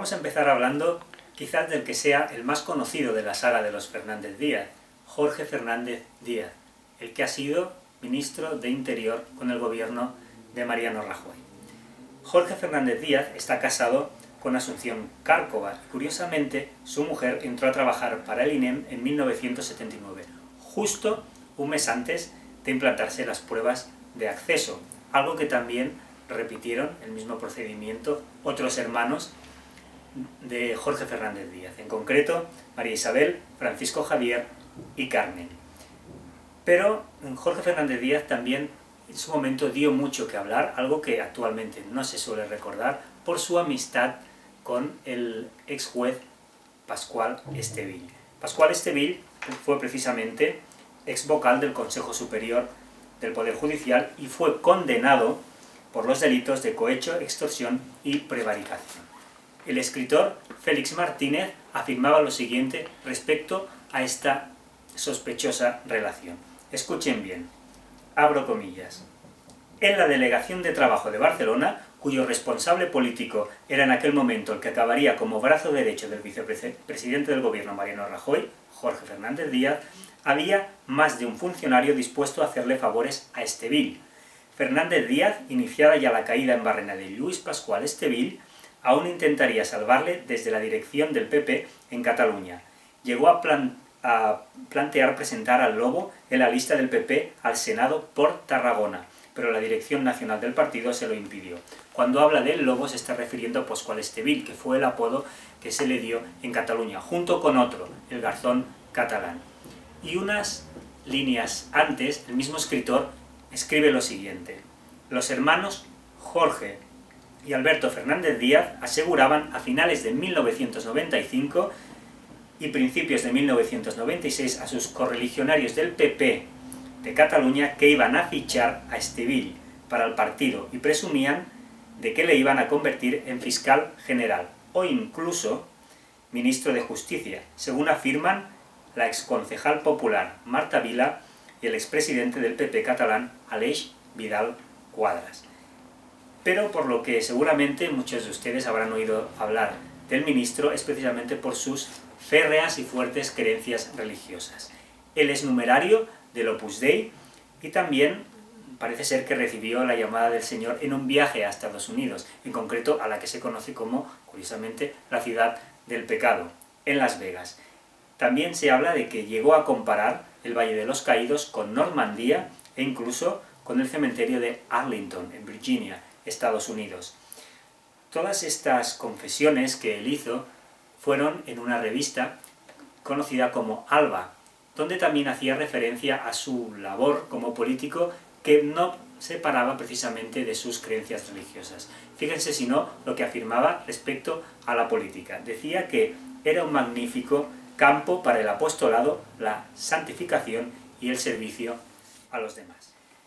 Vamos a empezar hablando quizás del que sea el más conocido de la saga de los Fernández Díaz, Jorge Fernández Díaz, el que ha sido ministro de Interior con el gobierno de Mariano Rajoy. Jorge Fernández Díaz está casado con Asunción Cárcova. Curiosamente, su mujer entró a trabajar para el INEM en 1979, justo un mes antes de implantarse las pruebas de acceso, algo que también repitieron el mismo procedimiento otros hermanos de Jorge Fernández Díaz, en concreto María Isabel, Francisco Javier y Carmen. Pero Jorge Fernández Díaz también en su momento dio mucho que hablar, algo que actualmente no se suele recordar, por su amistad con el ex juez Pascual Estevil. Pascual Estevil fue precisamente ex vocal del Consejo Superior del Poder Judicial y fue condenado por los delitos de cohecho, extorsión y prevaricación. El escritor Félix Martínez afirmaba lo siguiente respecto a esta sospechosa relación. Escuchen bien, abro comillas. En la Delegación de Trabajo de Barcelona, cuyo responsable político era en aquel momento el que acabaría como brazo derecho del vicepresidente del gobierno Mariano Rajoy, Jorge Fernández Díaz, había más de un funcionario dispuesto a hacerle favores a Estevil. Fernández Díaz, iniciada ya la caída en Barrena de Lluís Pascual Estevil, aún intentaría salvarle desde la dirección del PP en Cataluña. Llegó a plantear presentar al Lobo en la lista del PP al Senado por Tarragona, pero la dirección nacional del partido se lo impidió. Cuando habla del Lobo se está refiriendo a Pascual Estevil, que fue el apodo que se le dio en Cataluña, junto con otro, el Garzón catalán. Y unas líneas antes, el mismo escritor escribe lo siguiente. Los hermanos Jorge y Alberto Fernández Díaz aseguraban a finales de 1995 y principios de 1996 a sus correligionarios del PP de Cataluña que iban a fichar a Estevil para el partido y presumían de que le iban a convertir en fiscal general o incluso ministro de Justicia, según afirman la exconcejal popular Marta Vila y el expresidente del PP catalán Aleix Vidal Quadras. Pero por lo que seguramente muchos de ustedes habrán oído hablar del ministro es precisamente por sus férreas y fuertes creencias religiosas. Él es numerario del Opus Dei y también parece ser que recibió la llamada del Señor en un viaje a Estados Unidos, en concreto a la que se conoce como, curiosamente, la ciudad del pecado, en Las Vegas. También se habla de que llegó a comparar el Valle de los Caídos con Normandía e incluso con el cementerio de Arlington, en Virginia, Estados Unidos. Todas estas confesiones que él hizo fueron en una revista conocida como Alba, donde también hacía referencia a su labor como político que no separaba precisamente de sus creencias religiosas. Fíjense si no lo que afirmaba respecto a la política. Decía que era un magnífico campo para el apostolado, la santificación y el servicio a los demás.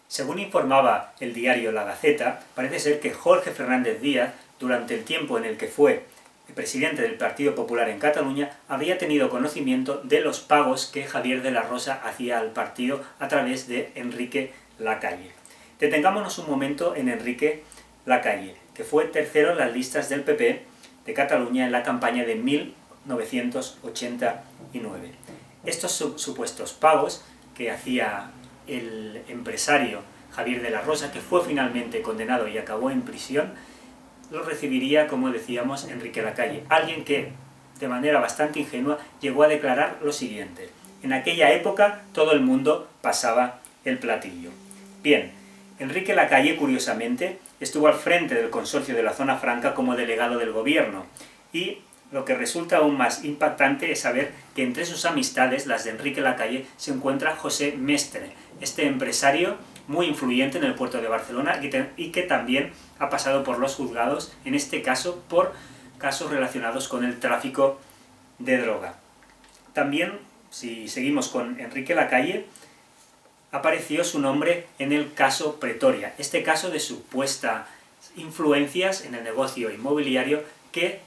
Según informaba el diario La Gaceta, parece ser que Jorge Fernández Díaz, durante el tiempo en el que fue el presidente del Partido Popular en Cataluña, habría tenido conocimiento de los pagos que Javier de la Rosa hacía al partido a través de Enrique Lacalle. Detengámonos un momento en Enrique Lacalle, que fue tercero en las listas del PP de Cataluña en la campaña de 1989. Estos supuestos pagos que hacía el empresario Javier de la Rosa, que fue finalmente condenado y acabó en prisión, lo recibiría, como decíamos, Enrique Lacalle, alguien que, de manera bastante ingenua, llegó a declarar lo siguiente: en aquella época todo el mundo pasaba el platillo. Bien, Enrique Lacalle, curiosamente, estuvo al frente del consorcio de la Zona Franca como delegado del gobierno, y lo que resulta aún más impactante es saber que entre sus amistades, las de Enrique Lacalle, se encuentra José Mestre, este empresario muy influyente en el puerto de Barcelona y que también ha pasado por los juzgados, en este caso por casos relacionados con el tráfico de droga. También, si seguimos con Enrique Lacalle, apareció su nombre en el caso Pretoria, este caso de supuestas influencias en el negocio inmobiliario que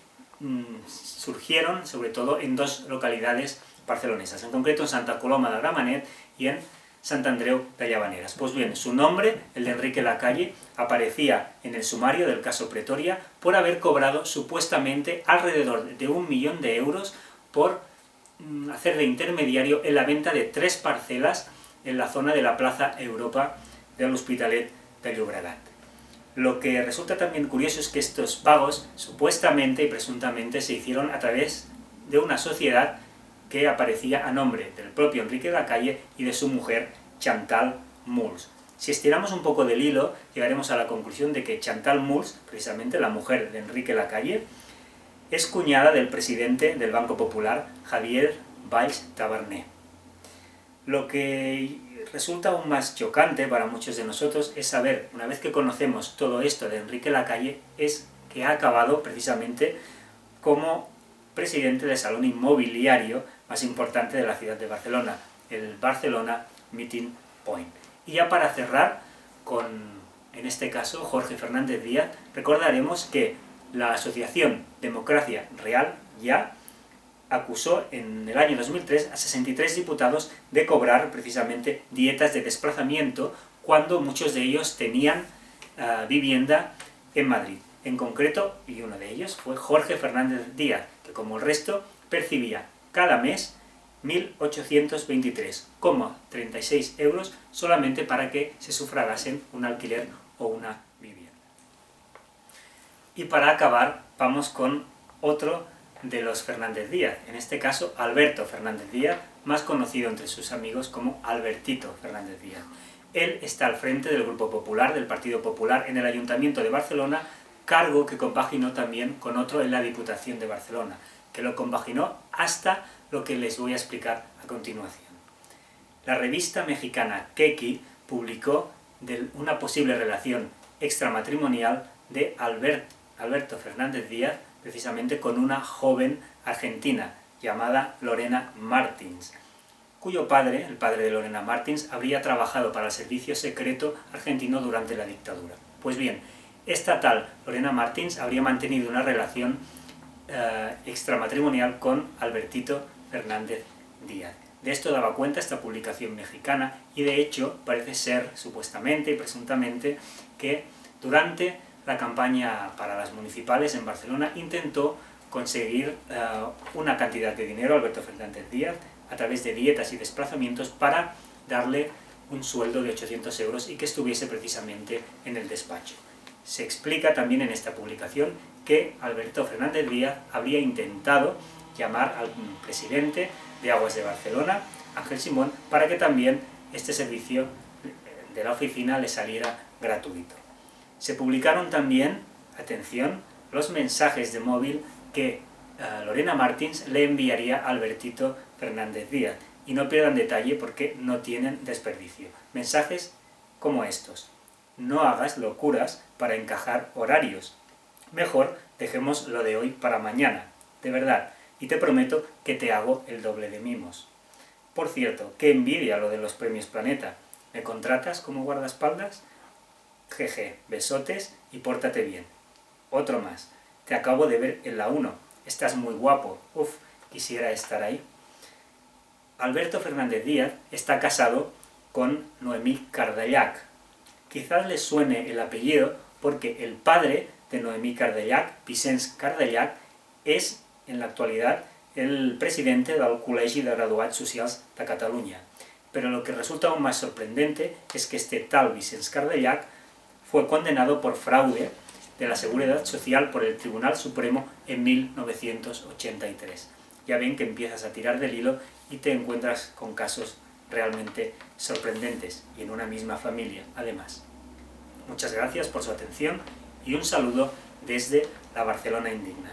surgieron sobre todo en dos localidades barcelonesas, en concreto en Santa Coloma de Gramenet y en Sant Andreu de Llavaneres. Pues bien, su nombre, el de Enrique Lacalle, aparecía en el sumario del caso Pretoria por haber cobrado supuestamente alrededor de 1 millón de euros por hacer de intermediario en la venta de 3 parcelas en la zona de la Plaza Europa del Hospitalet de Llobregat. Lo que resulta también curioso es que estos pagos supuestamente y presuntamente se hicieron a través de una sociedad que aparecía a nombre del propio Enrique Lacalle y de su mujer Chantal Mols. Si estiramos un poco del hilo, llegaremos a la conclusión de que Chantal Mols, precisamente la mujer de Enrique Lacalle, es cuñada del presidente del Banco Popular, Javier Valls Taberner. Lo que resulta aún más chocante para muchos de nosotros es saber, una vez que conocemos todo esto de Enrique Lacalle, es que ha acabado precisamente como presidente del salón inmobiliario más importante de la ciudad de Barcelona, el Barcelona Meeting Point. Y ya para cerrar con, en este caso, Jorge Fernández Díaz, recordaremos que la Asociación Democracia Real ya acusó en el año 2003 a 63 diputados de cobrar precisamente dietas de desplazamiento cuando muchos de ellos tenían vivienda en Madrid. En concreto, y uno de ellos fue Jorge Fernández Díaz, que como el resto percibía cada mes 1.823,36 euros solamente para que se sufragasen un alquiler o una vivienda. Y para acabar, vamos con otro de los Fernández Díaz, en este caso Alberto Fernández Díaz, más conocido entre sus amigos como Albertito Fernández Díaz. Él está al frente del Grupo Popular, del Partido Popular, en el Ayuntamiento de Barcelona, cargo que compaginó también con otro en la Diputación de Barcelona, que lo compaginó hasta lo que les voy a explicar a continuación. La revista mexicana Keki publicó una posible relación extramatrimonial de Alberto Fernández Díaz, precisamente con una joven argentina llamada Lorena Martins, cuyo padre, el padre de Lorena Martins, habría trabajado para el servicio secreto argentino durante la dictadura. Pues bien, esta tal Lorena Martins habría mantenido una relación extramatrimonial con Albertito Fernández Díaz. De esto daba cuenta esta publicación mexicana y de hecho parece ser, supuestamente y presuntamente, que durante la campaña para las municipales en Barcelona intentó conseguir una cantidad de dinero a Alberto Fernández Díaz a través de dietas y desplazamientos para darle un sueldo de 800 euros y que estuviese precisamente en el despacho. Se explica también en esta publicación que Alberto Fernández Díaz habría intentado llamar al presidente de Aguas de Barcelona, Ángel Simón, para que también este servicio de la oficina le saliera gratuito. Se publicaron también, atención, los mensajes de móvil que Lorena Martins le enviaría a Albertito Fernández Díaz. Y no pierdan detalle porque no tienen desperdicio. Mensajes como estos: no hagas locuras para encajar horarios. Mejor dejemos lo de hoy para mañana, de verdad, y te prometo que te hago el doble de mimos. Por cierto, qué envidia lo de los premios Planeta. ¿Me contratas como guardaespaldas? Jeje, besotes y pórtate bien. Otro más. Te acabo de ver en la 1. Estás muy guapo. Uf, quisiera estar ahí. Alberto Fernández Díaz está casado con Noemí Cardellac. Quizás les suene el apellido porque el padre de Noemí Cardellac, Vicenç Cardellac, es en la actualidad el presidente del Col·legi de Graduats Socials de Catalunya. Pero lo que resulta aún más sorprendente es que este tal Vicenç Cardellac fue condenado por fraude de la Seguridad Social por el Tribunal Supremo en 1983. Ya ven que empiezas a tirar del hilo y te encuentras con casos realmente sorprendentes y en una misma familia, además. Muchas gracias por su atención y un saludo desde la Barcelona Indigna.